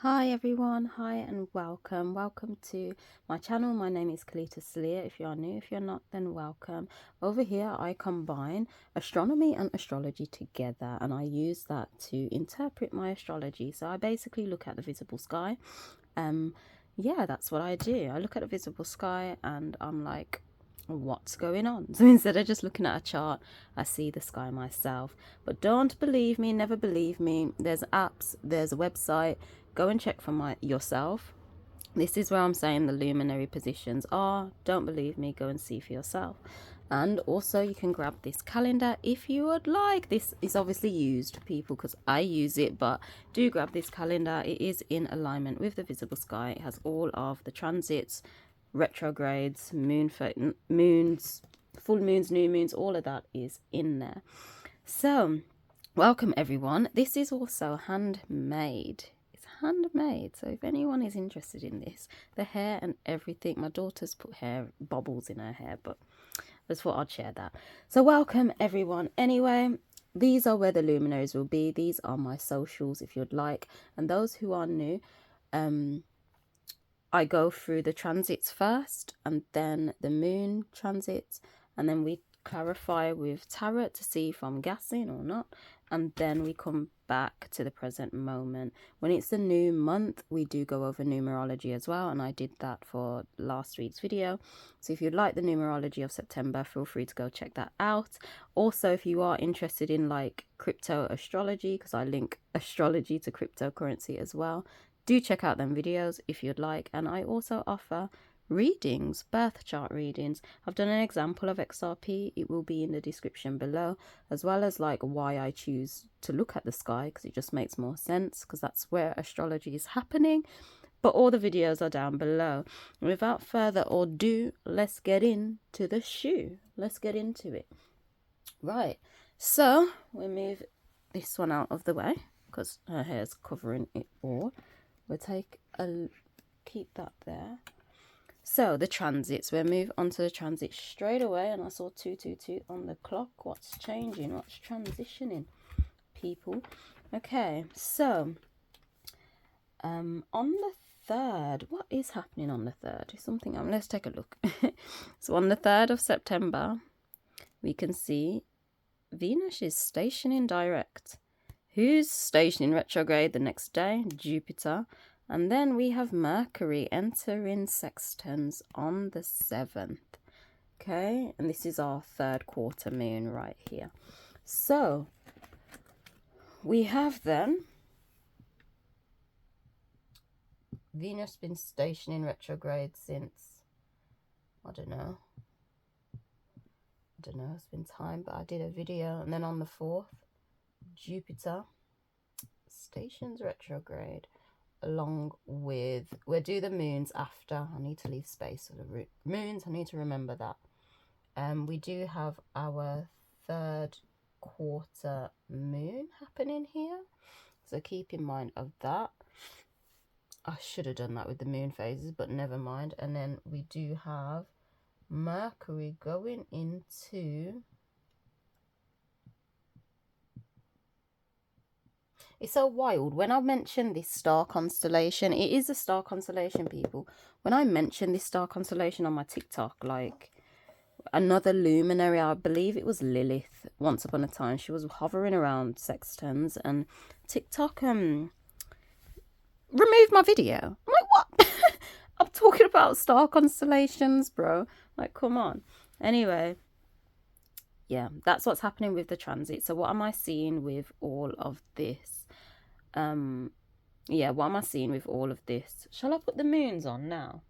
Hi everyone, hi and welcome to my channel. My name is Kelita, Sahliah. If you are new, if you're not, then welcome. Over here I combine astronomy and astrology together, and I use that to interpret my astrology. So I basically look at the visible sky. Yeah, that's what I do. I look at the visible sky and I'm like, what's going on? So instead of just looking at a chart, I see the sky myself. But don't believe me, never believe me. There's apps, there's a website. Go and check for yourself. This is where I'm saying the luminary positions are. Don't believe me, go and see for yourself. And also you can grab this calendar if you would like. This is obviously used, people, because I use it, but do grab this calendar. It is in alignment with the visible sky. It has all of the transits, retrogrades, moons, full moons, new moons, all of that is in there. So welcome everyone. This is also handmade. Handmade, so if anyone is interested in this, the hair and everything, my daughter's put hair bobbles in her hair, but I just thought I'd share that. So welcome everyone. Anyway, these are where the luminaries will be. These are my socials if you'd like, and those who are new, I go through the transits first and then the moon transits, and then we clarify with tarot to see if I'm gassing or not, and then we come back to the present moment. When it's a new month, we do go over numerology as well, and I did that for last week's video. So if you'd like the numerology of September, feel free to go check that out. Also, if you are interested in like crypto astrology, because I link astrology to cryptocurrency as well, do check out them videos if you'd like. And I also offer readings, birth chart readings. I've done an example of XRP. It will be in the description below, as well as like why I choose to look at the sky, because it just makes more sense, because that's where astrology is happening. But all the videos are down below. And without further ado, let's get into the shoe. Let's get into it. Right, so we move this one out of the way because her hair's covering it all. We'll keep that there. So the transits, we'll move on to the transit straight away. And I saw 222 on the clock. What's changing? What's transitioning, people? Okay, so on the 3rd, what is happening on the 3rd? Something, let's take a look. So on the 3rd of September, we can see Venus is stationing direct. Who's stationing retrograde the next day? Jupiter. And then we have Mercury entering sextans on the 7th. Okay, and this is our 3rd quarter moon right here. So we have then Venus been stationing retrograde since, I don't know, it's been time, but I did a video. And then on the 4th, Jupiter stations retrograde, along with, we'll do the moons after. I need to leave space for the moons. I need to remember that. We do have our 3rd quarter moon happening here, so keep in mind of that. I should have done that with the moon phases, but never mind. And then we do have Mercury going into, it's so wild. When I mention this star constellation, it is a star constellation, people. When I mentioned this star constellation on my TikTok, like another luminary, I believe it was Lilith, once upon a time, she was hovering around sextans, and TikTok removed my video. I'm like, what? I'm talking about star constellations, bro. Like, come on. Anyway, yeah, that's what's happening with the transit. So what am I seeing with all of this? Yeah, what am I seeing with all of this? Shall I put the moons on now?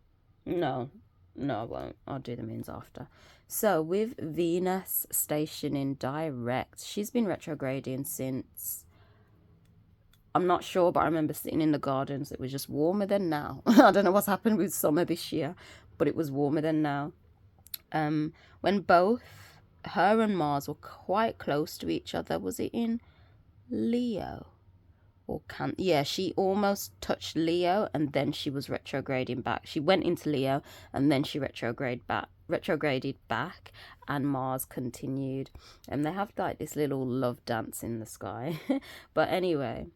No, I won't. I'll do the moons after. So with Venus stationing direct, she's been retrograding since, I'm not sure, but I remember sitting in the gardens. It was just warmer than now. I don't know what's happened with summer this year, but it was warmer than now. When both her and Mars were quite close to each other, was it in Leo? Yeah, she almost touched Leo, and then she was retrograding back. She went into Leo and then she retrograded back, and Mars continued, and they have like this little love dance in the sky. But anyway,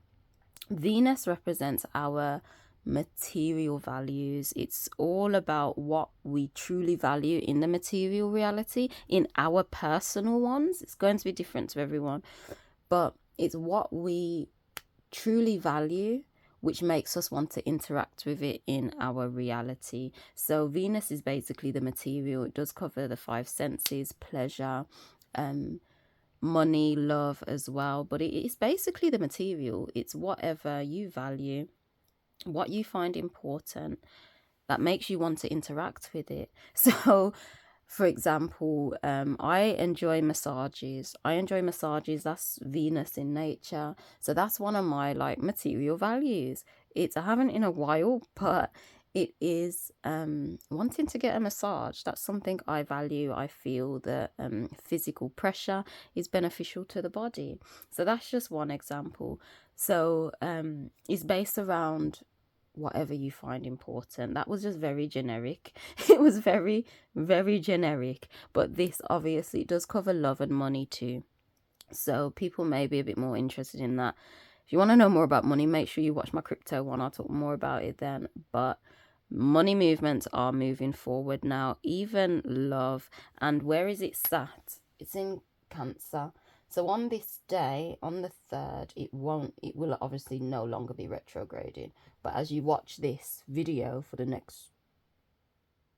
Venus represents our material values. It's all about what we truly value in the material reality, in our personal ones. It's going to be different to everyone, but it's what we truly value which makes us want to interact with it in our reality. So Venus is basically the material. It does cover the five senses, pleasure, money, love as well, but it's basically the material. It's whatever you value, what you find important, that makes you want to interact with it. So for example, I enjoy massages. That's Venus in nature. So that's one of my like material values. I haven't in a while, but it is wanting to get a massage. That's something I value. I feel that physical pressure is beneficial to the body. So that's just one example. So it's based around whatever you find important. That was just very generic. It was very, very generic. But this obviously does cover love and money too. So people may be a bit more interested in that. If you want to know more about money, make sure you watch my crypto one. I'll talk more about it then. But money movements are moving forward now. Even love. And where is it sat? It's in Cancer. So on this day, on the 3rd, it will obviously no longer be retrograding. But as you watch this video for the next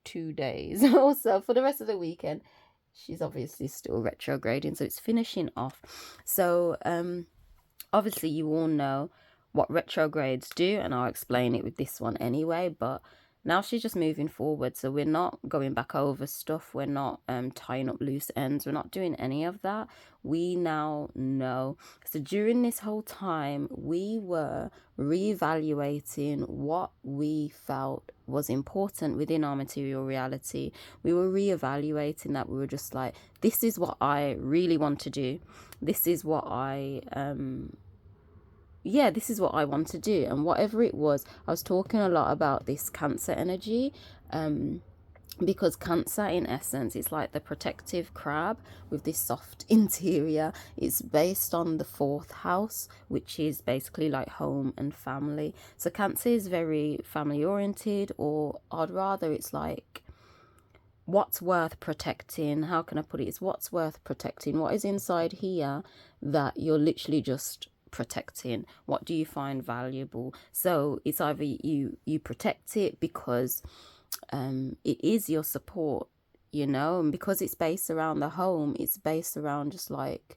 2 days or so, for the rest of the weekend, she's obviously still retrograding. So it's finishing off. So obviously you all know what retrogrades do, and I'll explain it with this one anyway, but now she's just moving forward. So we're not going back over stuff. We're not tying up loose ends. We're not doing any of that. We now know. So during this whole time, we were reevaluating what we felt was important within our material reality. We were reevaluating that. We were just like, this is what I really want to do. This is what this is what I want to do. And whatever it was, I was talking a lot about this Cancer energy, because Cancer in essence is like the protective crab with this soft interior. It's based on the 4th house, which is basically like home and family. So Cancer is very family oriented, or I'd rather it's like what's worth protecting. How can I put it? It's what's worth protecting. What is inside here that you're literally just protecting? What do you find valuable? So it's either you protect it because it is your support, you know, and because it's based around the home, it's based around just like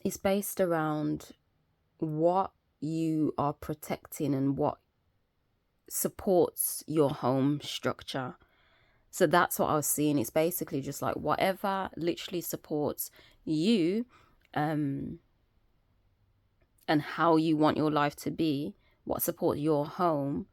it's based around what you are protecting and what supports your home structure. So that's what I was seeing. It's basically just like whatever literally supports you and how you want your life to be, what supports your home,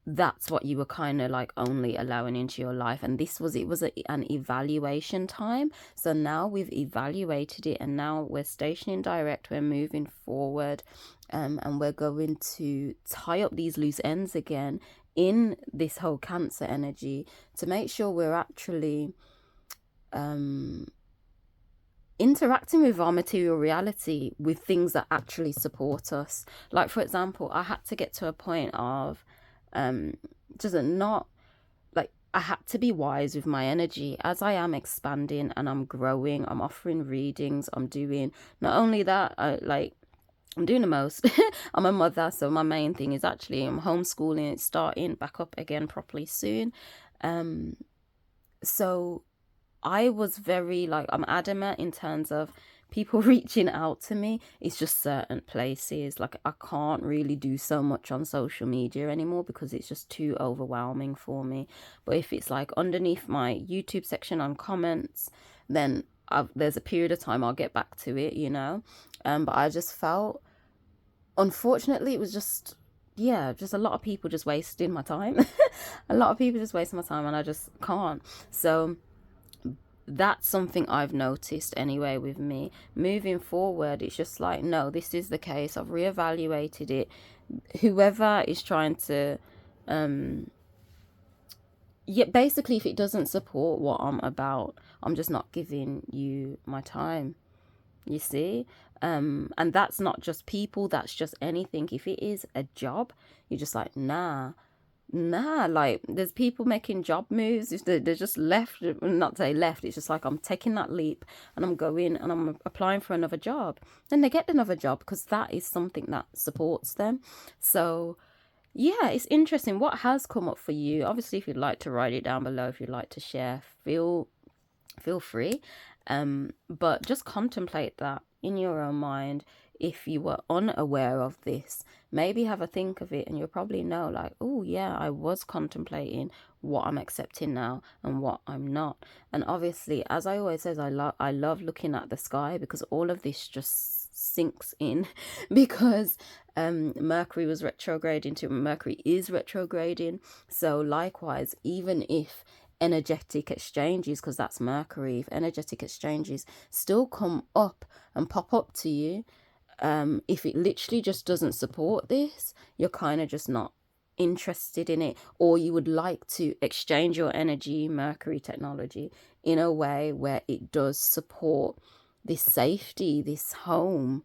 that's what you were kind of like only allowing into your life. And it was an evaluation time. So now we've evaluated it, and now we're stationing direct, we're moving forward, and we're going to tie up these loose ends again in this whole Cancer energy to make sure we're actually interacting with our material reality with things that actually support us. Like, for example, I had to get to a point of I had to be wise with my energy as I am expanding and I'm growing. I'm offering readings. I'm doing not only that, I'm doing the most. I'm a mother, so my main thing is actually I'm homeschooling. It's starting back up again properly soon. So I was very I'm adamant in terms of people reaching out to me. It's just certain places. Like, I can't really do so much on social media anymore because it's just too overwhelming for me. But if it's like underneath my YouTube section on comments, then there's a period of time I'll get back to it, you know. But I just felt, unfortunately, it was just a lot of people just wasting my time. A lot of people just wasting my time, and I just can't. So that's something I've noticed anyway with me. Moving forward, it's just like, no, this is the case. I've reevaluated it. Whoever is trying to basically, if it doesn't support what I'm about, I'm just not giving you my time. you see. And that's not just people, that's just anything. If it is a job, you're just like, nah, like there's people making job moves. If they're just left, not say left, it's just like, I'm taking that leap and I'm going and I'm applying for another job. Then they get another job because that is something that supports them. So yeah, it's interesting what has come up for you. Obviously, if you'd like to write it down below, if you'd like to share, feel free. But just contemplate that in your own mind. If you were unaware of this, maybe have a think of it, and you'll probably know, like, oh yeah, I was contemplating what I'm accepting now and what I'm not. And obviously, as I always says, I love looking at the sky, because all of this just sinks in because Mercury was retrograding to Mercury is retrograding. So likewise, even if energetic exchanges, because that's Mercury, if energetic exchanges still come up and pop up to you, if it literally just doesn't support this, you're kind of just not interested in it, or you would like to exchange your energy, Mercury technology, in a way where it does support this safety, this home.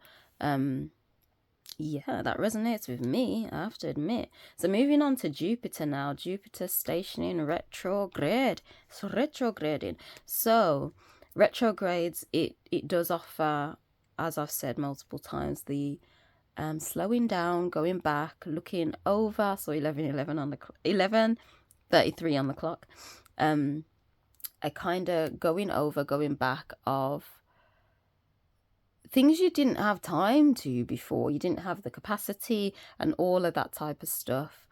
Yeah, that resonates with me, I have to admit. So moving on to Jupiter now. Jupiter stationing retrograde. So retrograding. So retrogrades, it does offer, as I've said multiple times, the slowing down, going back, looking over. So 11:11 on the 11:33 on the clock. A kind of going over, going back of things you didn't have time to before. You didn't have the capacity and all of that type of stuff.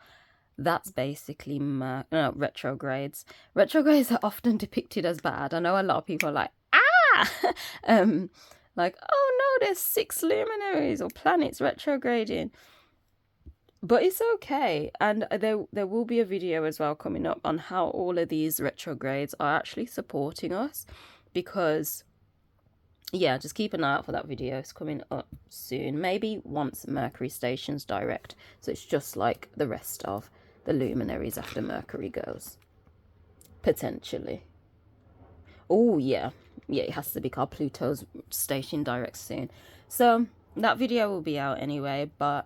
That's basically retrogrades. Retrogrades are often depicted as bad. I know a lot of people are like, like, oh no, there's 6 luminaries or planets retrograding. But it's okay. And there will be a video as well coming up on how all of these retrogrades are actually supporting us, because yeah, just keep an eye out for that video. It's coming up soon. Maybe once Mercury stations direct. So it's just like the rest of the luminaries after Mercury goes. Potentially. Oh, yeah. Yeah, it has to be called Pluto's station direct soon. So that video will be out anyway. But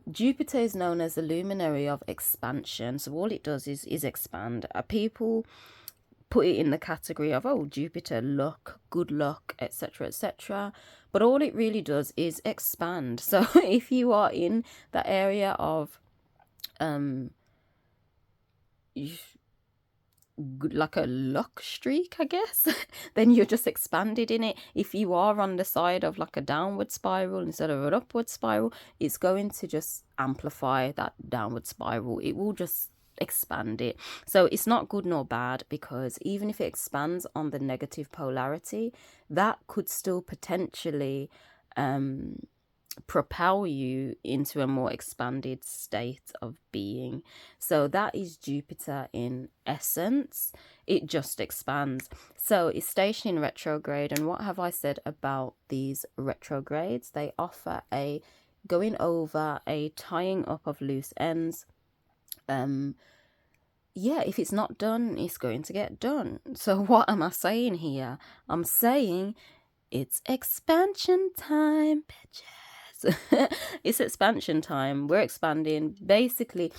Jupiter is known as the luminary of expansion. So all it does is expand. People put it in the category of, oh, Jupiter, luck, good luck, etc., etc. But all it really does is expand. So if you are in that area of like a luck streak, I guess, then you're just expanded in it. If you are on the side of like a downward spiral instead of an upward spiral, it's going to just amplify that downward spiral. It will just expand it. So it's not good nor bad, because even if it expands on the negative polarity, that could still potentially propel you into a more expanded state of being. So that is Jupiter in essence. It just expands. So it's stationing retrograde. And what have I said about these retrogrades? They offer a going over, a tying up of loose ends. Yeah, if it's not done, it's going to get done. So what am I saying here? I'm saying it's expansion time, bitches. It's expansion time. We're expanding. Basically,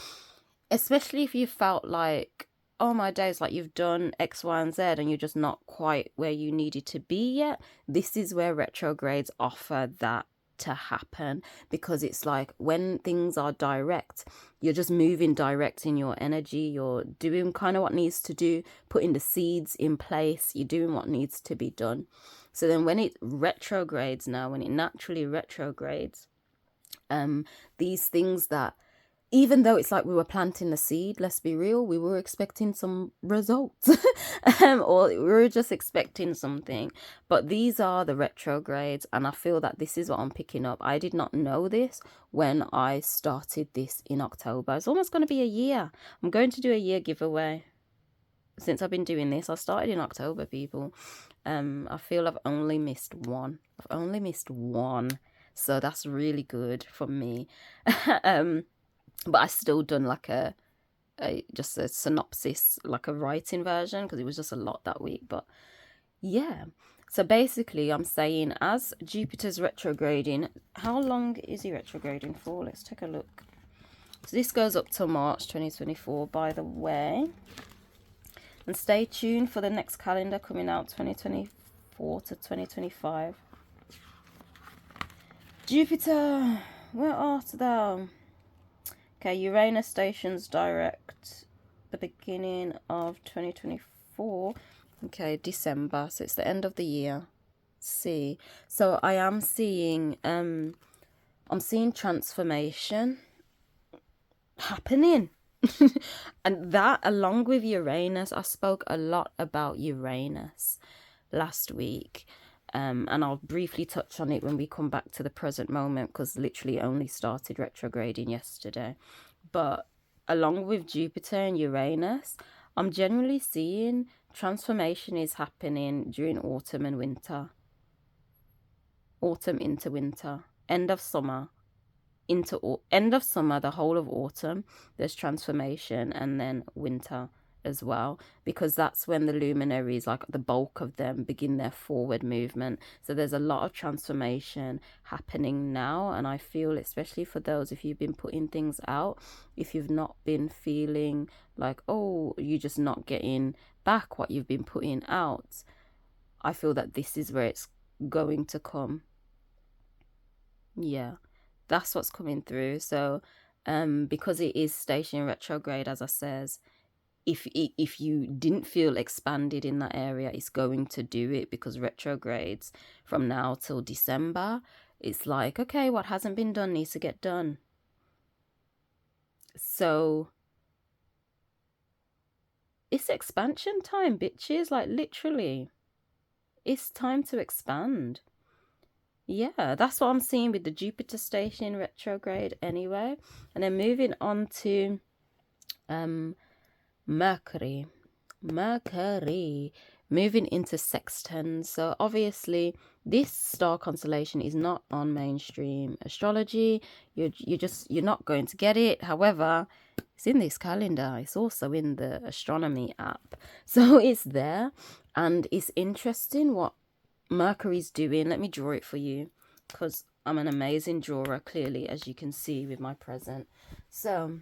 especially if you felt like, oh my days, like you've done X, Y, and Z and you're just not quite where you needed to be yet. This is where retrogrades offer that to happen, because it's like when things are direct, you're just moving direct in your energy, you're doing kind of what needs to do, putting the seeds in place, you're doing what needs to be done. So then when it retrogrades now, when it naturally retrogrades, these things that, even though it's like we were planting the seed, let's be real, we were expecting some results or we were just expecting something. But these are the retrogrades, and I feel that this is what I'm picking up. I did not know this when I started this in October. It's almost going to be a year. I'm going to do a year giveaway. Since I've been doing this, I started in October, people. I feel I've only missed one. So that's really good for me. But I still done like just a synopsis, like a writing version, because it was just a lot that week. But yeah, So basically, I'm saying as Jupiter's retrograding, how long is he retrograding for? Let's take a look. So this goes up till March 2024, by the way. And stay tuned for the next calendar coming out 2024 to 2025. Jupiter, where art thou? Okay, Uranus stations direct the beginning of 2024. Okay, December. So it's the end of the year. See. So I am seeing I'm seeing transformation happening. And that, along with Uranus, I spoke a lot about Uranus last week. And I'll briefly touch on it when we come back to the present moment, because literally only started retrograding yesterday. But along with Jupiter and Uranus, I'm generally seeing transformation is happening during autumn and winter. Autumn into winter. End of summer. End of summer, the whole of autumn, there's transformation, and then winter as well, because that's when the luminaries, like the bulk of them, begin their forward movement. So there's a lot of transformation happening now, and I feel, especially for those, if you've been putting things out, if you've not been feeling like, oh, you're just not getting back what you've been putting out, I feel that this is where it's going to come. Yeah, that's what's coming through. So because it is station retrograde, as I says, if you didn't feel expanded in that area, it's going to do it, because retrogrades from now till December, it's like, okay, what hasn't been done needs to get done. So it's expansion time, bitches. Like, literally, it's time to expand. Yeah, that's what I'm seeing with the Jupiter station retrograde anyway. And then moving on to Mercury, moving into sextans. So obviously this star constellation is not on mainstream astrology. You're not going to get it. However, it's in this calendar. It's also in the astronomy app, so it's there. And it's interesting what Mercury's doing. Let me draw it for you, because I'm an amazing drawer, clearly, as you can see with my present. So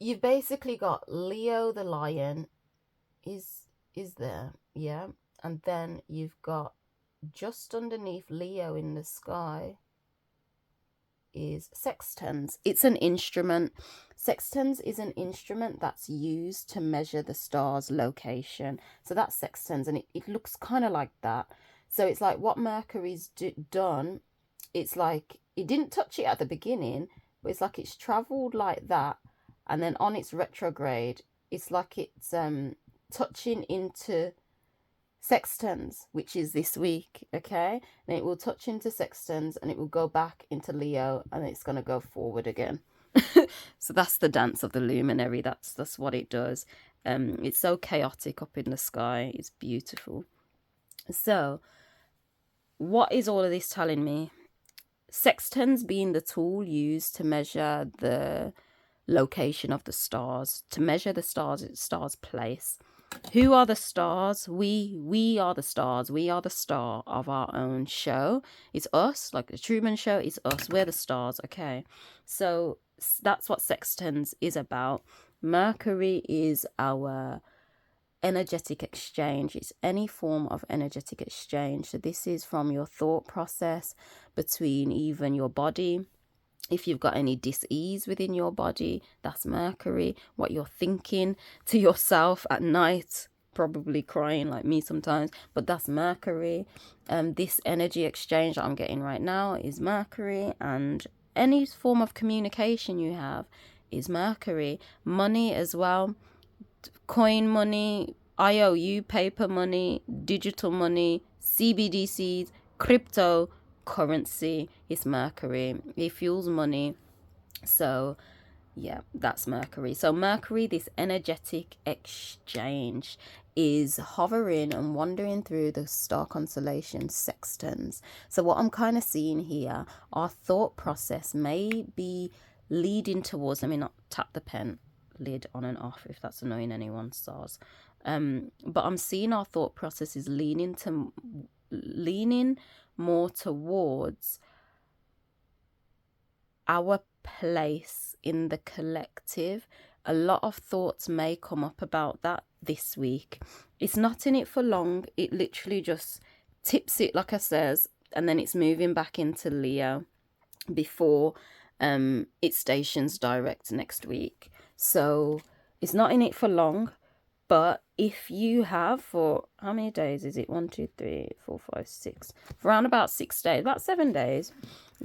you've basically got Leo the lion is there, yeah, and then you've got just underneath Leo in the sky is sextans. It's an instrument. Sextans is an instrument that's used to measure the star's location. So that's sextans, and it looks kind of like that. So it's like what Mercury's done, it's like it didn't touch it at the beginning, but it's like it's traveled like that, and then on its retrograde, it's like it's touching into sextans, which is this week, okay? And it will touch into sextans, and it will go back into Leo, and it's going to go forward again. So that's the dance of the luminary. That's what it does. It's so chaotic up in the sky. It's beautiful. So what is all of this telling me? Sextans being the tool used to measure the location of the stars, to measure the stars' place. Who are the stars? We are the stars. We are the star of our own show. It's us, like the Truman Show. It's us. We're the stars. Okay, so that's what sextans is about. Mercury is our energetic exchange. It's any form of energetic exchange. So this is from your thought process, between even your body. If you've got any dis-ease within your body, that's Mercury. What you're thinking to yourself at night, probably crying like me sometimes, but that's Mercury. This energy exchange that I'm getting right now is Mercury, and any form of communication you have is Mercury. Money as well, coin money, IOU paper money, digital money, CBDCs, crypto currency is Mercury. It fuels money. So yeah, that's Mercury. So Mercury, this energetic exchange, is hovering and wandering through the star constellation sextans. So what I'm kind of seeing here, our thought process may be leading towards, let me not tap the pen lid on and off if that's annoying anyone, stars. But I'm seeing our thought process is leaning more towards our place in the collective. A lot of thoughts may come up about that this week. It's not in it for long. It literally just tips it, like I says, and then it's moving back into Leo before it stations direct next week. So it's not in it for long. But if you have, for how many days is it? 1, 2, 3, 4, 5, 6. For around about 6 days, about 7 days,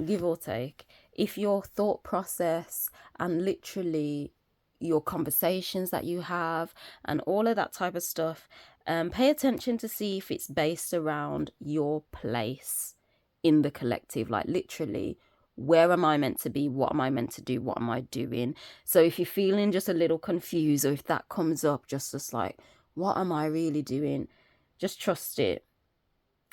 give or take. If your thought process and literally your conversations that you have and all of that type of stuff, pay attention to see if it's based around your place in the collective, like literally, where am I meant to be? What am I meant to do? What am I doing? So if you're feeling just a little confused, or if that comes up, just like, what am I really doing? Just trust it.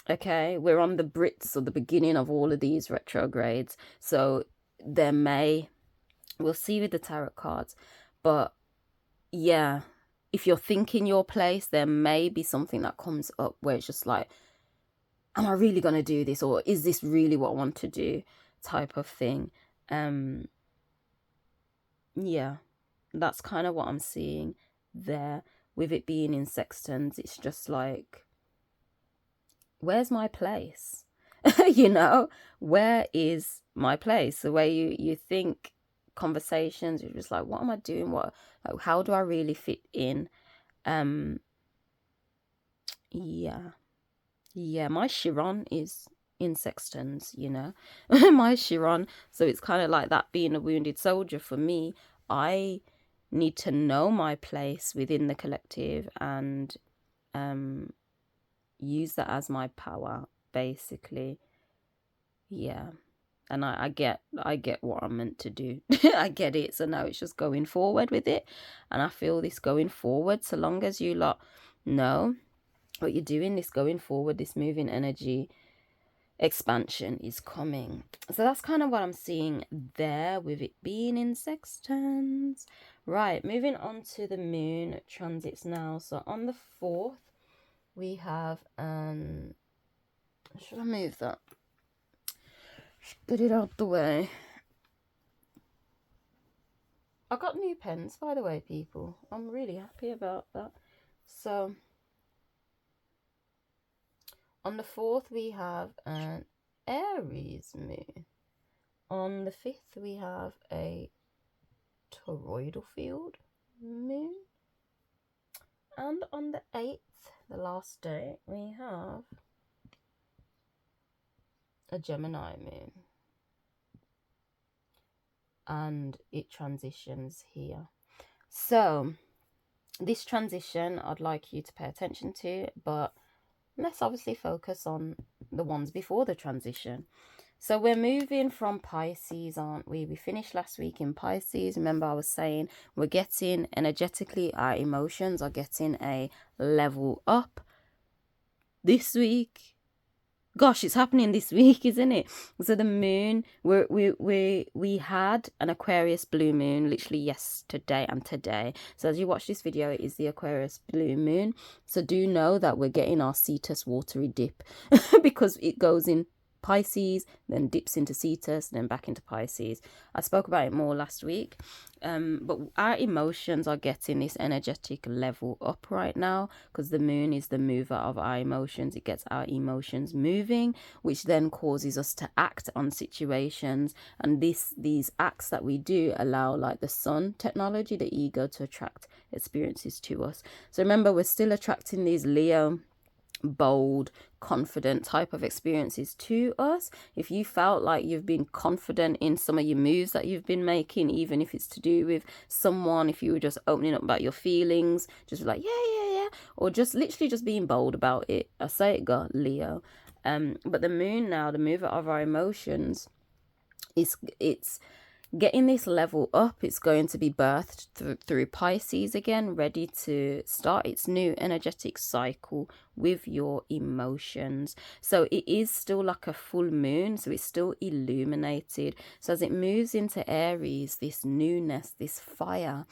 Okay, we're on the Brits or the beginning of all of these retrogrades. So we'll see with the tarot cards. But yeah, if you're thinking your place, there may be something that comes up where it's just like, am I really going to do this? Or is this really what I want to do? Type of thing. Yeah, that's kind of what I'm seeing there. With it being in sextants, it's just like, where's my place? You know, where is my place? The way you think conversations, you're just like, what am I doing? How do I really fit in? Yeah, my Chiron is in sextants, you know. My Chiron. So it's kind of like that being a wounded soldier for me. I need to know my place within the collective and use that as my power, basically. Yeah. And I get what I'm meant to do. I get it. So now it's just going forward with it. And I feel this going forward, so long as you lot know what you're doing, this going forward, this moving energy expansion is coming. So that's kind of what I'm seeing there with it being in sextants. Right, moving on to the moon transits now. So on the 4th, we have should I move that? Get it out the way. I got new pens, by the way, people. I'm really happy about that. So on the 4th, we have an Aries moon. On the 5th, we have a toroidal field moon. And on the 8th, the last day, we have a Gemini moon. And it transitions here. So this transition I'd like you to pay attention to, but let's obviously focus on the ones before the transition. So we're moving from Pisces, aren't we? We finished last week in Pisces. Remember, I was saying we're getting energetically, our emotions are getting a level up this week. Gosh, it's happening this week, isn't it? So the moon, we had an Aquarius blue moon literally yesterday and today. So as you watch this video, it is the Aquarius blue moon. So do know that we're getting our Cetus watery dip because it goes in Pisces, then dips into Cetus, then back into Pisces. I spoke about it more last week. But our emotions are getting this energetic level up right now because the moon is the mover of our emotions. It gets our emotions moving, which then causes us to act on situations. And these acts that we do allow, like the sun technology, the ego, to attract experiences to us. So remember, we're still attracting these Leo bold, confident type of experiences to us. If you felt like you've been confident in some of your moves that you've been making, even if it's to do with someone, if you were just opening up about your feelings, just like yeah, or just literally just being bold about it, I say it got Leo. But the moon now, the mover of our emotions, it's getting this level up. It's going to be birthed through Pisces again, ready to start its new energetic cycle with your emotions. So it is still like a full moon, so it's still illuminated. So as it moves into Aries, this newness, this fire,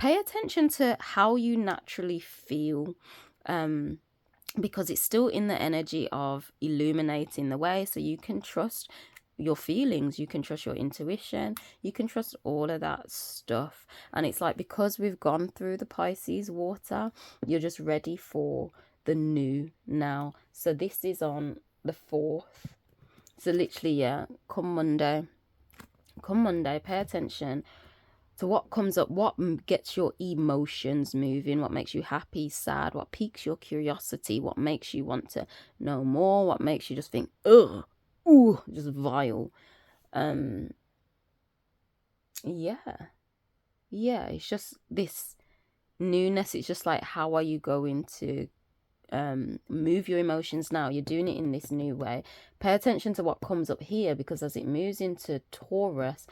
pay attention to how you naturally feel, because it's still in the energy of illuminating the way. So you can trust your feelings, you can trust your intuition, you can trust all of that stuff. And it's like, because we've gone through the Pisces water, you're just ready for the new now. So this is on the 4th. So literally, yeah, come Monday, pay attention to what comes up, what gets your emotions moving, what makes you happy, sad, what piques your curiosity, what makes you want to know more, what makes you just think, ugh, ooh, just vile. Yeah, it's just this newness. It's just like, how are you going to move your emotions now? You're doing it in this new way. Pay attention to what comes up here, because as it moves into Taurus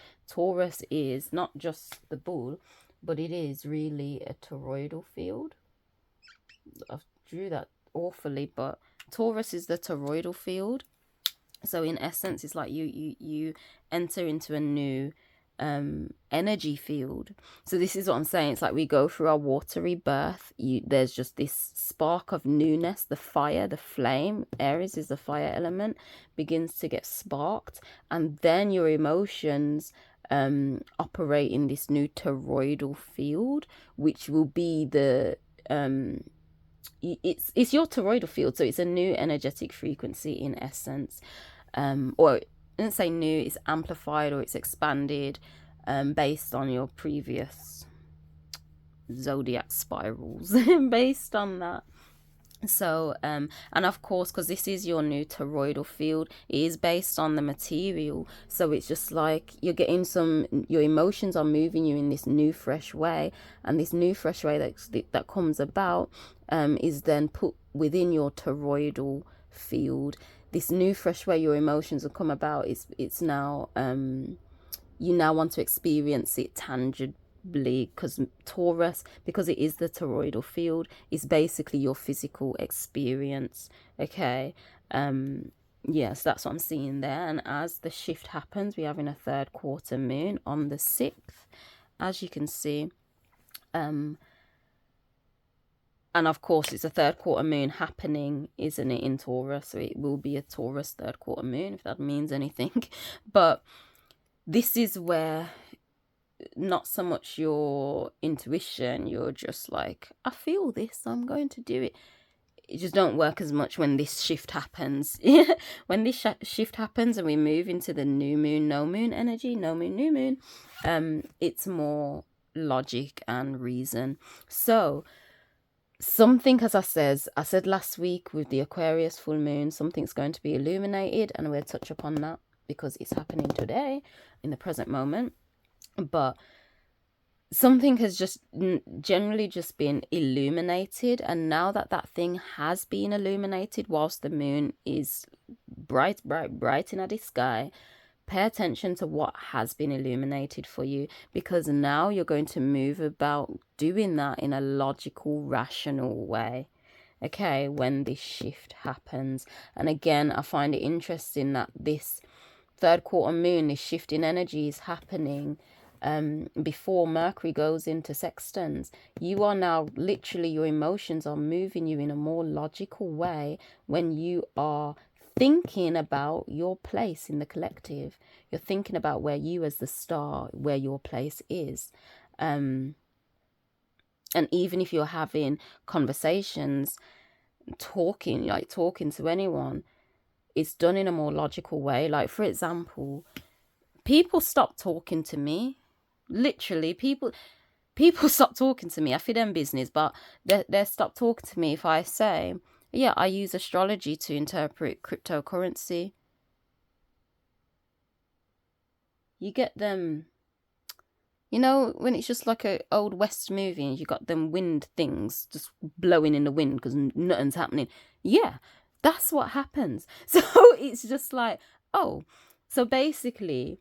is not just the bull, but it is really a toroidal field. I've drew that awfully, but Taurus is the toroidal field. So in essence, it's like you enter into a new energy field. So this is what I'm saying. It's like we go through our watery birth. There's just this spark of newness. The fire, the flame, Aries is the fire element, begins to get sparked, and then your emotions operate in this new toroidal field, which will be the it's your toroidal field. So it's a new energetic frequency in essence, or I didn't say new, it's amplified or it's expanded based on your previous zodiac spirals, based on that. So and of course, because this is your new toroidal field, it is based on the material. So it's just like you're getting your emotions are moving you in this new fresh way, and this new fresh way that comes about is then put within your toroidal field. This new fresh way your emotions will come about, it's now you now want to experience it tangibly, because Taurus, because it is the toroidal field, is basically your physical experience. Okay, yes, that's what I'm seeing there. And as the shift happens, we're having a 3rd quarter moon on the 6th, as you can see. And of course, it's a 3rd quarter moon happening, isn't it, in Taurus? So it will be a Taurus 3rd quarter moon, if that means anything. But this is where not so much your intuition, you're just like, I feel this, I'm going to do it. It just don't work as much when this shift happens. When this shift happens and we move into the new moon, no moon energy, no moon, new moon, it's more logic and reason. So something, as I said last week with the Aquarius full moon, something's going to be illuminated, and we'll touch upon that because it's happening today in the present moment. But something has just generally just been illuminated, and now that thing has been illuminated, whilst the moon is bright in the sky, pay attention to what has been illuminated for you, because now you're going to move about doing that in a logical, rational way. Okay, when this shift happens. And again, I find it interesting that this 3rd quarter moon, this shift in energy, is happening before Mercury goes into SEXTANS. You are now literally, your emotions are moving you in a more logical way when you are thinking about your place in the collective. You're thinking about where you as the star, where your place is. And even if you're having conversations, talking to anyone, it's done in a more logical way. Like, for example, people stop talking to me. Literally, people stop talking to me. I feel them business, but they stop talking to me if I say, yeah, I use astrology to interpret cryptocurrency. You get them, you know, when it's just like a old West movie and you got them wind things just blowing in the wind because nothing's happening. Yeah, that's what happens. So it's just like, oh, so basically,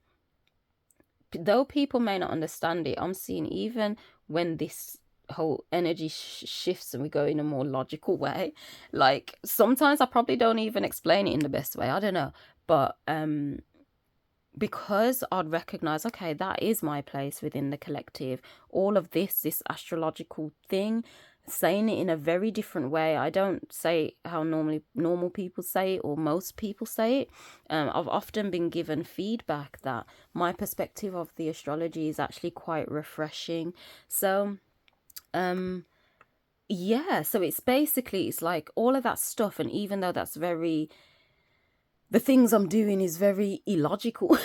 though people may not understand it, I'm seeing even when this whole energy shifts and we go in a more logical way, like sometimes I probably don't even explain it in the best way, I don't know, but because I'd recognize, okay, that is my place within the collective. All of this astrological thing, saying it in a very different way. I don't say how normal people say it, or most people say it. I've often been given feedback that my perspective of the astrology is actually quite refreshing. So yeah, so it's basically, it's like all of that stuff, and even though that's very, the things I'm doing is very illogical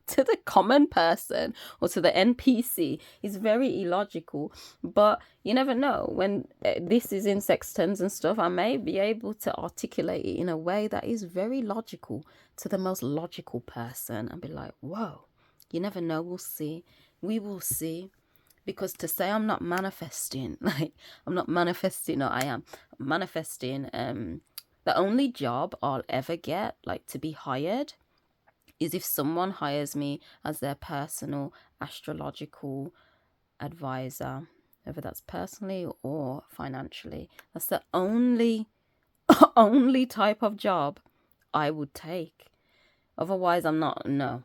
to the common person or to the NPC, is very illogical. But you never know, when this is in sextans and stuff, I may be able to articulate it in a way that is very logical to the most logical person and be like, whoa, you never know. We'll see. We will see. Because to say I'm not manifesting, like, I'm not manifesting, no, I am manifesting. The only job I'll ever get, like, to be hired, is if someone hires me as their personal astrological advisor, whether that's personally or financially. That's the only type of job I would take. Otherwise, I'm not. No.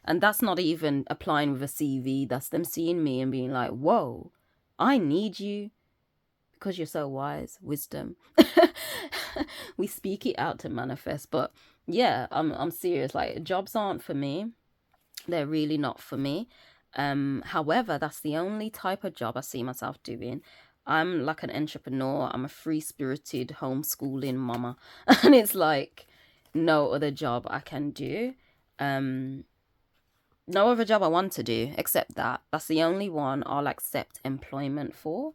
And that's not even applying with a CV. That's them seeing me and being like, whoa, I need you because you're so wise. Wisdom. We speak it out to manifest. But yeah, I'm serious. Like, jobs aren't for me. They're really not for me. However, that's the only type of job I see myself doing. I'm like an entrepreneur. I'm a free-spirited homeschooling mama. And it's like no other job I can do. No other job I want to do except that. That's the only one I'll accept employment for.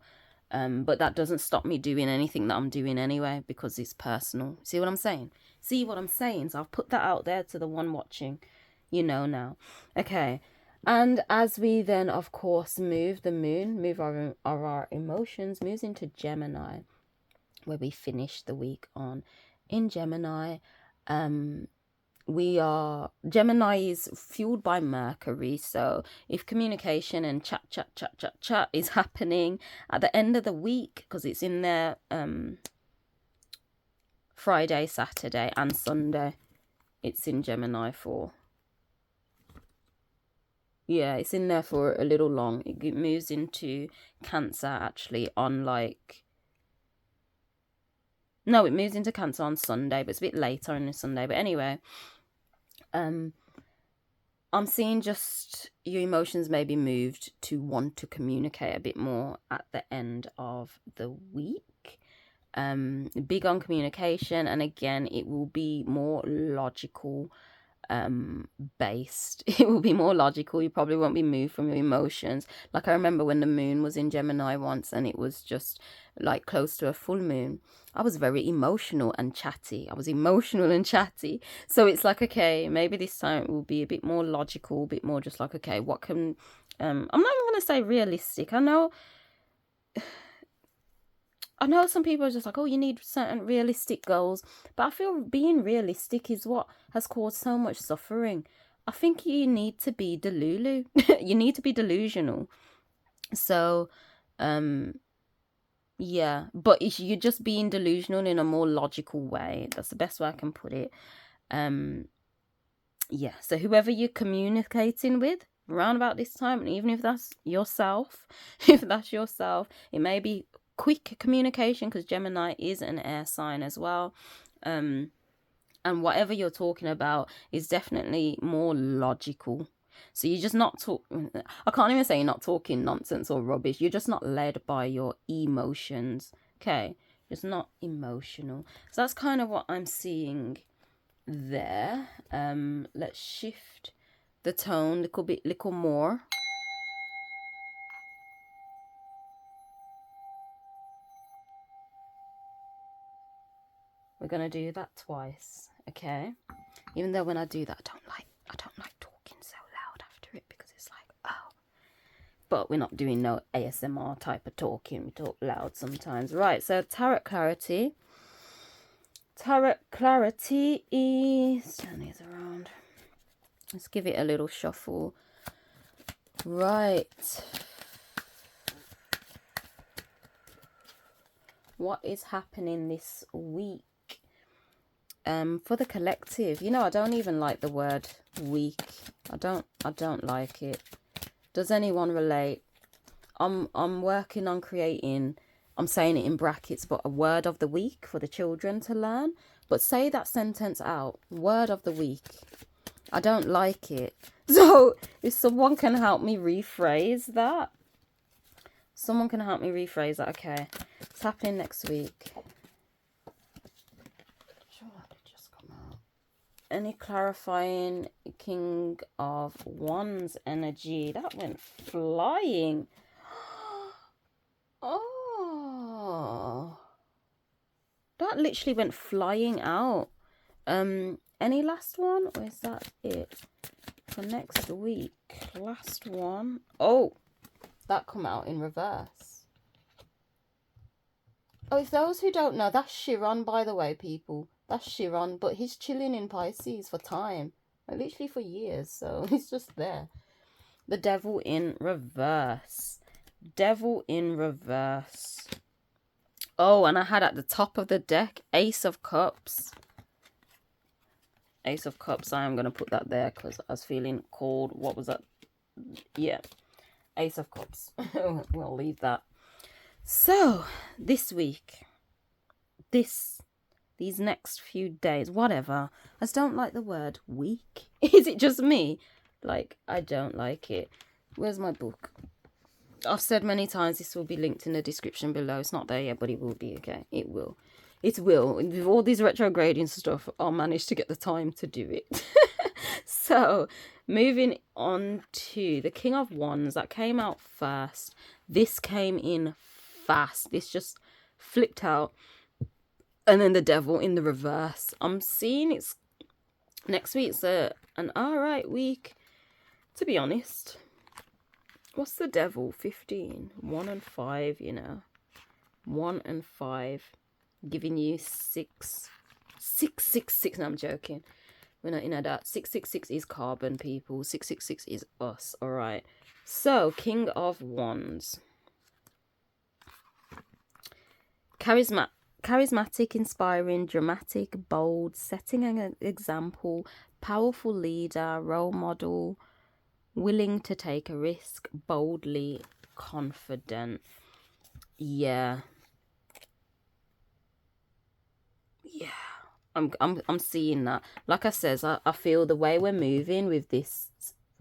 But that doesn't stop me doing anything that I'm doing anyway, because it's personal. See what I'm saying? So I've put that out there to the one watching. You know now. Okay. And as we then, of course, move our emotions, moves into Gemini, where we finish the week on. In Gemini, Gemini is fueled by Mercury. So if communication and chat is happening at the end of the week, because it's in there Friday, Saturday and Sunday, it's in Gemini for, yeah, it's in there for a little long. It moves into Cancer actually on like, no, it moves into Cancer on Sunday, but it's a bit later on a Sunday. But anyway, I'm seeing just your emotions may be moved to want to communicate a bit more at the end of the week. Big on communication, and again, it will be more logical based. It will be more logical. You probably won't be moved from your emotions. Like, I remember when the moon was in Gemini once, and it was just like close to a full moon. I was very emotional and chatty. So it's like, okay, maybe this time it will be a bit more logical, a bit more just like, okay, what can I'm not even gonna say realistic. I know some people are just like, oh, you need certain realistic goals. But I feel being realistic is what has caused so much suffering. I think you need to be delulu. You need to be delusional. So, yeah. But if you're just being delusional in a more logical way, that's the best way I can put it. Yeah. So whoever you're communicating with around about this time, and even if that's yourself, it may be quick communication, because Gemini is an air sign as well, and whatever you're talking about is definitely more logical. So you're just not I can't even say you're not talking nonsense or rubbish. You're just not led by your emotions. Okay, just not emotional. So that's kind of what I'm seeing there. Let's shift the tone a little more. We're gonna do that twice, okay? Even though when I do that, I don't like talking so loud after it, because it's like, oh. But we're not doing no ASMR type of talking. We talk loud sometimes. Right, so Tarot Clarity. Tarot Clarity is, turn these around. Let's give it a little shuffle. Right. What is happening this week? For the collective, you know, I don't even like the word week. I don't like it. Does anyone relate? I'm working on creating, I'm saying it in brackets, but a word of the week for the children to learn. But say that sentence out. Word of the week. I don't like it. So if someone can help me rephrase that. Someone can help me rephrase that. Okay. It's happening next week. Any clarifying King of Wands energy? That went flying. Oh, that literally went flying out. Any last one, or is that it for next week? Last one. Oh, that come out in reverse. Oh, if those who don't know, that's Chiron, by the way, people. That's Chiron, but he's chilling in Pisces for time, like literally for years, so he's just there. The Devil in reverse. Devil in reverse. Oh, and I had at the top of the deck Ace of Cups. Ace of Cups. I am going to put that there because I was feeling cold. What was that? Yeah. Ace of Cups. We'll leave that. So, this week. These next few days. Whatever. I just don't like the word week. Is it just me? Like, I don't like it. Where's my book? I've said many times this will be linked in the description below. It's not there yet, but it will be, okay? It will. It will. With all these retrograding stuff, I'll manage to get the time to do it. So, moving on to the King of Wands. That came out first. This came in fast. This just flipped out. And then the Devil in the reverse. I'm seeing it's... Next week's an alright week, to be honest. What's the Devil? 15. 1 and 5, you know. 1 and 5. Giving you 6. 666. No, I'm joking. We're not in that. 666 is carbon, people. 666 is us. Alright. So, King of Wands. Charismatic, inspiring, dramatic, bold, setting an example, powerful leader, role model, willing to take a risk, boldly confident. Yeah. I'm seeing that. Like I says, I feel the way we're moving with this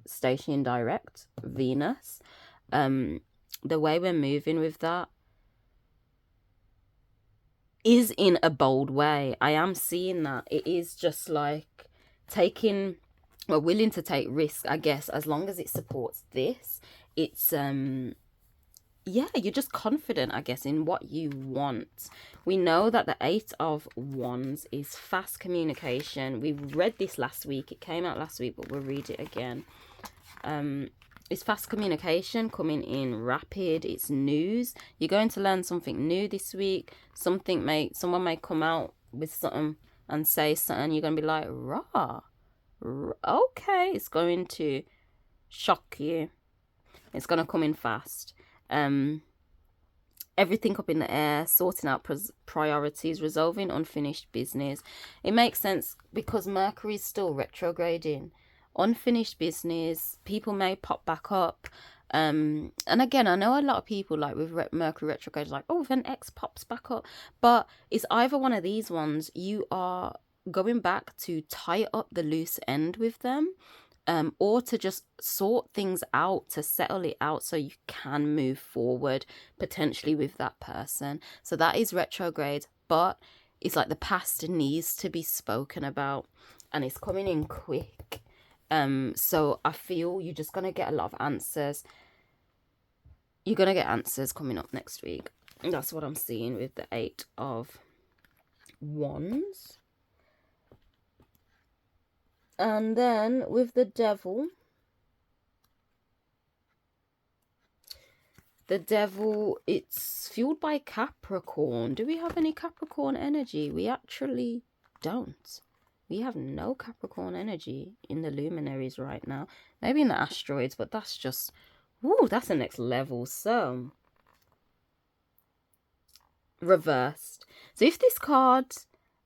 station direct Venus, the way we're moving with that is in a bold way. I am seeing that. It is just like taking, we're willing to take risk, I guess, as long as it supports this. It's yeah, you're just confident, I guess, in what you want. We know that the 8 of Wands is fast communication. We read this last week. It came out last week, but we'll read it again. It's fast communication, coming in rapid. It's news. You're going to learn something new this week. Someone may come out with something and say something. You're going to be like, rah. Okay. It's going to shock you. It's going to come in fast. Everything up in the air, sorting out priorities, resolving unfinished business. It makes sense because Mercury is still retrograding. Unfinished business, people may pop back up. And again, I know a lot of people, like with Mercury retrograde, like, oh, if an ex pops back up. But it's either one of these ones. You are going back to tie up the loose end with them. Or to just sort things out, to settle it out so you can move forward potentially with that person. So that is retrograde, but it's like the past needs to be spoken about and it's coming in quick. So I feel you're just going to get a lot of answers. You're going to get answers coming up next week. That's what I'm seeing with the 8 of Wands. And then with the Devil, it's fueled by Capricorn. Do we have any Capricorn energy? We actually don't. We have no Capricorn energy in the luminaries right now. Maybe in the asteroids, but that's just, woo, that's the next level. So, reversed. So if this card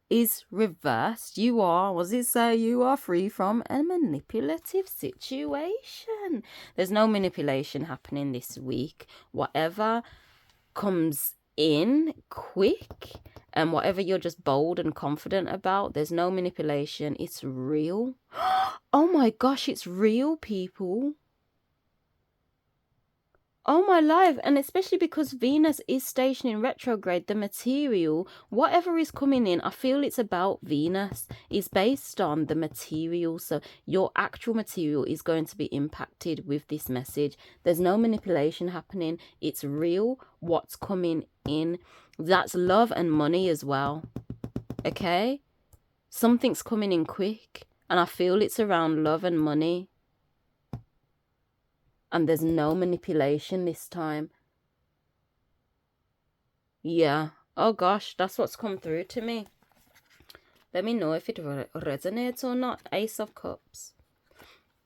is reversed. You are, what does it say? You are free from a manipulative situation. There's no manipulation happening this week. Whatever comes in quick and whatever you're just bold and confident about, there's no manipulation. It's real. Oh my gosh, it's real, people. Oh my life. And especially because Venus is stationed in retrograde, the material, whatever is coming in, I feel it's about Venus. It's based on the material. So your actual material is going to be impacted with this message. There's no manipulation happening. It's real what's coming in. That's love and money as well. Okay? Something's coming in quick. And I feel it's around love and money. And there's no manipulation this time. Yeah. Oh gosh, that's what's come through to me. Let me know if it resonates or not. Ace of Cups.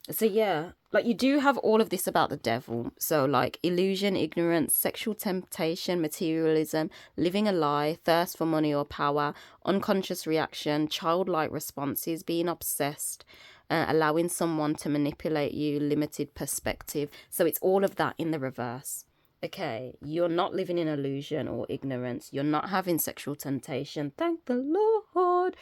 So yeah, like you do have all of this about the devil. So like illusion, ignorance, sexual temptation, materialism, living a lie, thirst for money or power, unconscious reaction, childlike responses, being obsessed, allowing someone to manipulate you, limited perspective. So it's all of that in the reverse. Okay, you're not living in illusion or ignorance. You're not having sexual temptation, thank the Lord,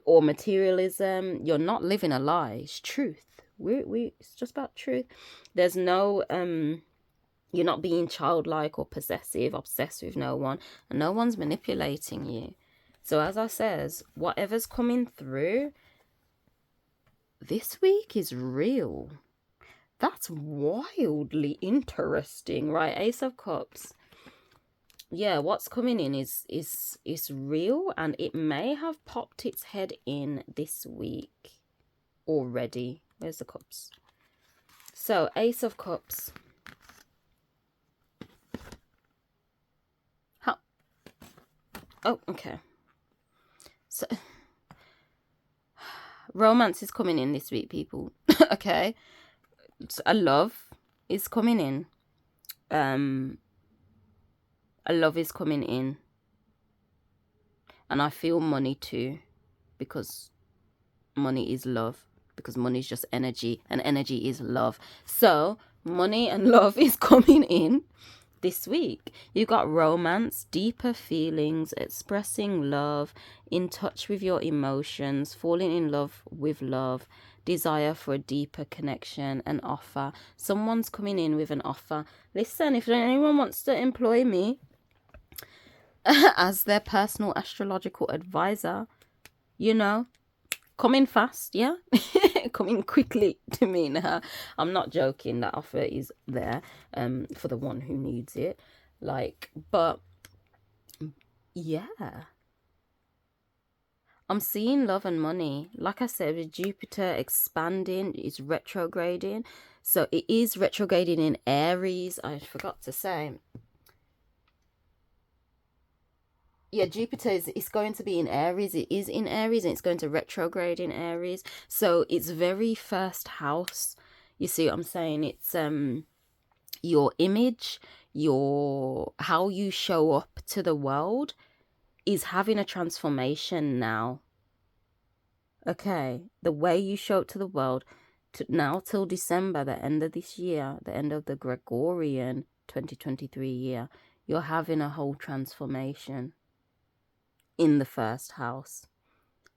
or materialism. You're not living a lie. It's truth. It's just about truth. There's no you're not being childlike or possessive, obsessed with no one, and no one's manipulating you. So as I says, whatever's coming through this week is real. That's wildly interesting, right? Ace of Cups. Yeah, what's coming in is real, and it may have popped its head in this week already. Where's the cups? So, Ace of Cups. How? Oh, okay. So, romance is coming in this week, people. Okay. So, a love is coming in. A love is coming in. And I feel money too, because money is love. Because money is just energy, and energy is love. So money and love is coming in this week. You got romance, deeper feelings, expressing love, in touch with your emotions, falling in love with love, desire for a deeper connection, an offer. Someone's coming in with an offer. Listen, if anyone wants to employ me as their personal astrological advisor, you know, come in fast, yeah? Come in quickly to me now. I'm not joking. That offer is there for the one who needs it. Like, but yeah. I'm seeing love and money. Like I said, with Jupiter expanding, it's retrograding. So it is retrograding in Aries. I forgot to say. Yeah, Jupiter is going to be in Aries. It is in Aries, and it's going to retrograde in Aries. So it's very first house. You see what I'm saying? It's your image, how you show up to the world is having a transformation now. Okay, the way you show up to the world now till December, the end of this year, the end of the Gregorian 2023 year, you're having a whole transformation in the first house,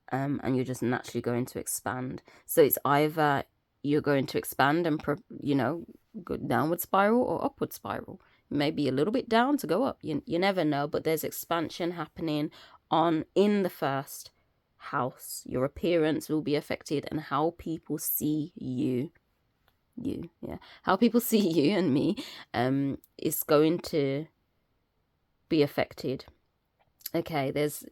and you're just naturally going to expand. So it's either you're going to expand and go downward spiral or upward spiral. Maybe a little bit down to go up. You never know, but there's expansion happening in the first house. Your appearance will be affected, and how people see how people see you and me is going to be affected. Okay, it's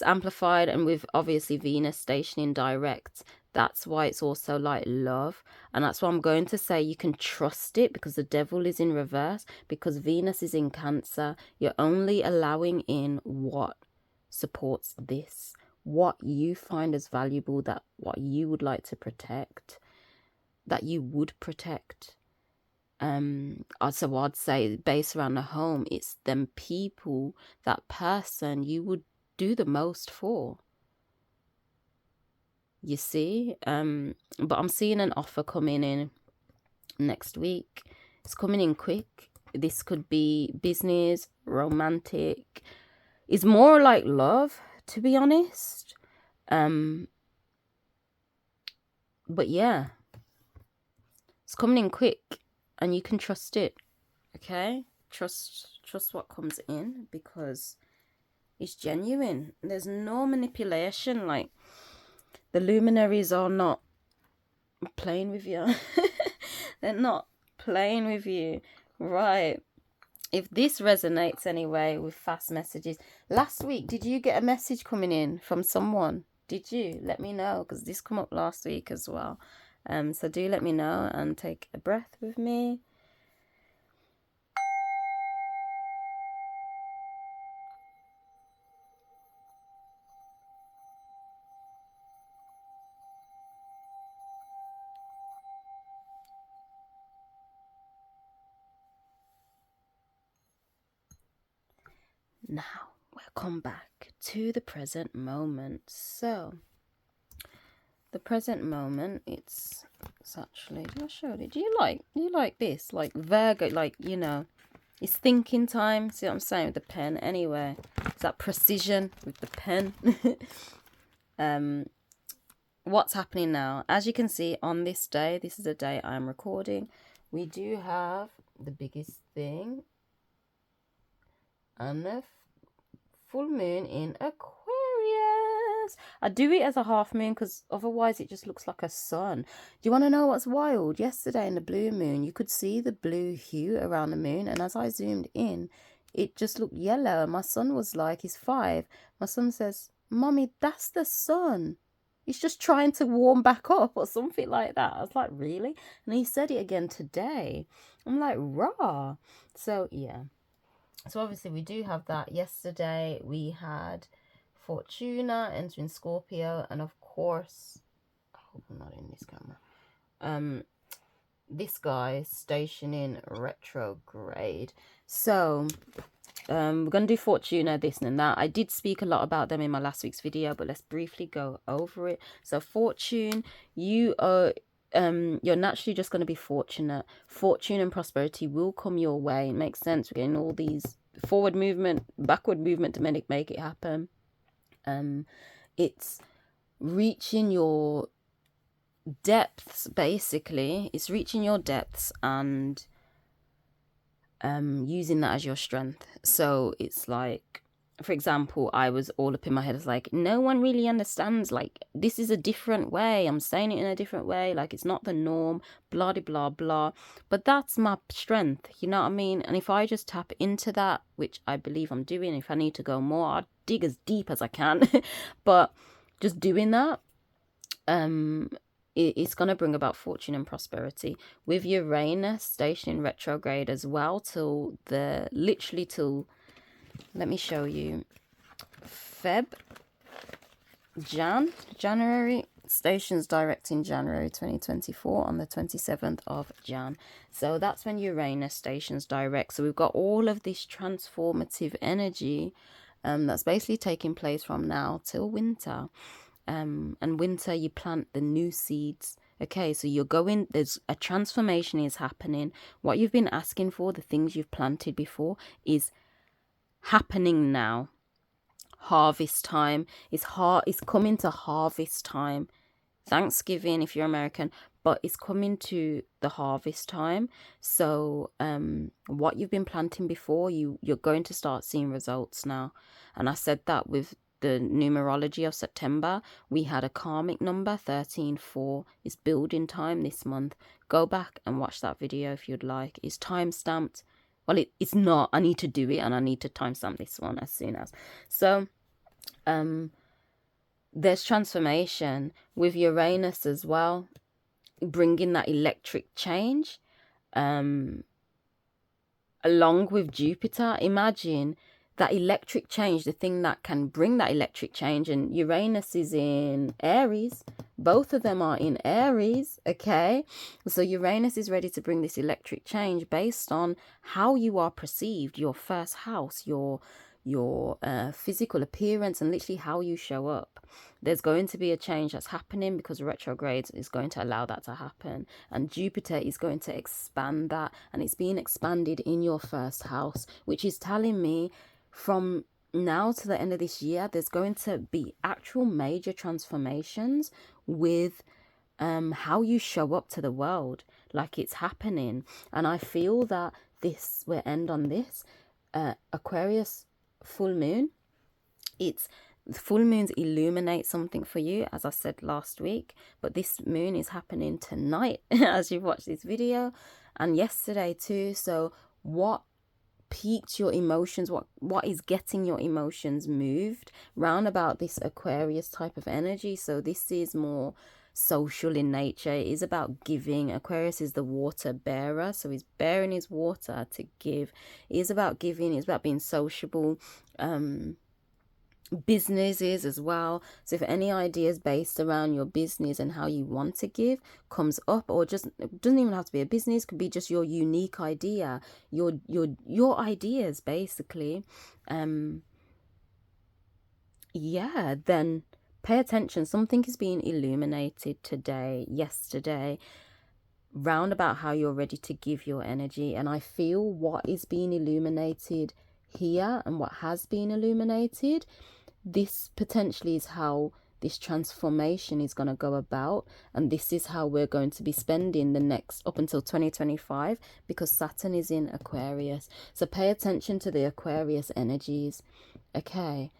amplified, and with obviously Venus stationing direct, that's why it's also like love. And that's why I'm going to say you can trust it, because the devil is in reverse, because Venus is in Cancer. You're only allowing in what supports this, what you find as valuable, that what you would like to protect, that you would protect. So I'd say based around the home, it's them people, that person you would do the most for. You see? But I'm seeing an offer coming in next week. It's coming in quick. This could be business, romantic. It's more like love, to be honest. But yeah, it's coming in quick, and you can trust it. Okay, trust what comes in, because it's genuine. There's no manipulation. Like, the luminaries are not playing with you. They're not playing with you, right? If this resonates anyway with fast messages, last week, did you get a message coming in from someone? Did you? Let me know, because this come up last week as well. So do let me know, and take a breath with me. Now we'll come back to the present moment. So the present moment, it's actually, did I show it? Do you like this? Like Virgo, like, you know, it's thinking time. See what I'm saying with the pen? Anyway, it's that precision with the pen. What's happening now? As you can see on this day, this is the day I'm recording, we do have the biggest thing, and the full moon in Aquarius. I do it as a half moon because otherwise it just looks like a sun. Do you want to know what's wild? Yesterday in the blue moon, you could see the blue hue around the moon, and as I zoomed in, it just looked yellow. And my son was like, he's 5. My son says, "Mommy, that's the sun. He's just trying to warm back up," or something like that. I was like, really? And he said it again today. I'm like, rah. So yeah. So obviously we do have that. Yesterday we had Fortuna entering Scorpio, and of course, I hope I'm not in this camera, this guy stationing retrograde. So we're going to do Fortuna, this and that. I did speak a lot about them in my last week's video, but let's briefly go over it. So Fortune, you are you're naturally just going to be fortunate. Fortune and prosperity will come your way. It makes sense. We're getting all these forward movement, backward movement to make it happen. It's reaching your depths, basically. It's reaching your depths and using that as your strength. So it's like, for example, I was all up in my head. It's like, no one really understands, like, this is a different way, I'm saying it in a different way, like, it's not the norm, blah blah blah. But that's my strength, you know what I mean? And if I just tap into that, which I believe I'm doing, if I need to go more, I'll dig as deep as I can. But just doing that, it's going to bring about fortune and prosperity. With Uranus stationing retrograde as well literally till, let me show you, January, stations direct in January 2024 on the 27th of Jan. So that's when Uranus stations direct. So we've got all of this transformative energy that's basically taking place from now till winter. And winter, you plant the new seeds. Okay, so you're going, there's a transformation is happening. What you've been asking for, the things you've planted before, is happening now. Harvest time is it's coming to harvest time. Thanksgiving if you're American, but it's coming to the harvest time. So what you've been planting before, you're going to start seeing results now. And I said that with the numerology of September, we had a karmic number 13-4. It's building time this month. Go back and watch that video if you'd like. It's time stamped. Well, it's not. I need to do it, and I need to timestamp this one as soon as. So, there's transformation with Uranus as well, bringing that electric change. Along with Jupiter, imagine that electric change, the thing that can bring that electric change. And Uranus is in Aries. Both of them are in Aries, okay? So Uranus is ready to bring this electric change based on how you are perceived, your first house, your your physical appearance and literally how you show up. There's going to be a change that's happening because retrograde is going to allow that to happen, and Jupiter is going to expand that, and it's being expanded in your first house, which is telling me from now to the end of this year there's going to be actual major transformations with how you show up to the world. Like, it's happening, and I feel that this will end on this Aquarius full moon. It's full moons illuminate something for you, as I said last week, but this moon is happening tonight as you've watched this video, and yesterday too. So what piqued your emotions, what is getting your emotions moved round about this Aquarius type of energy? So this is more social in nature. It is about giving. Aquarius is the water bearer, so he's bearing his water to give. It is about giving. It's about being sociable. Businesses as well. So if any ideas based around your business and how you want to give comes up, or just, it doesn't even have to be a business, could be just your unique idea, your ideas basically, yeah, then pay attention. Something is being illuminated today, yesterday, round about how you're ready to give your energy. And I feel what is being illuminated here and what has been illuminated, this potentially is how this transformation is going to go about, and this is how we're going to be spending the next up until 2025, because Saturn is in Aquarius. So pay attention to the Aquarius energies, okay?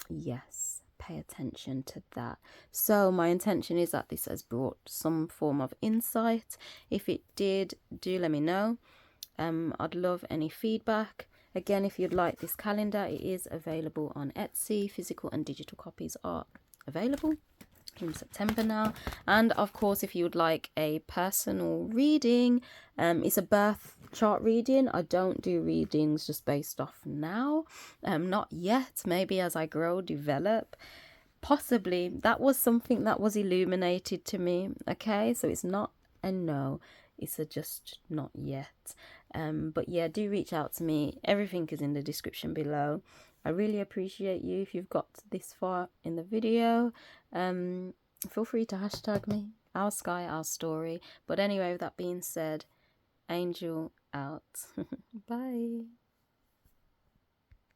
Yes, pay attention to that. So my intention is that this has brought some form of insight. If it did, do let me know. I'd love any feedback. Again, if you'd like this calendar, it is available on Etsy. Physical and digital copies are available in September now. And of course, if you would like a personal reading, it's a birth chart reading. I don't do readings just based off now, not yet. Maybe as I grow, develop, possibly. That was something that was illuminated to me, okay? So it's not a no, it's a just not yet. But yeah, do reach out to me. Everything is in the description below. I really appreciate you if you've got this far in the video. Feel free to hashtag me, our sky, our story. But anyway, with that being said, angel out. Bye.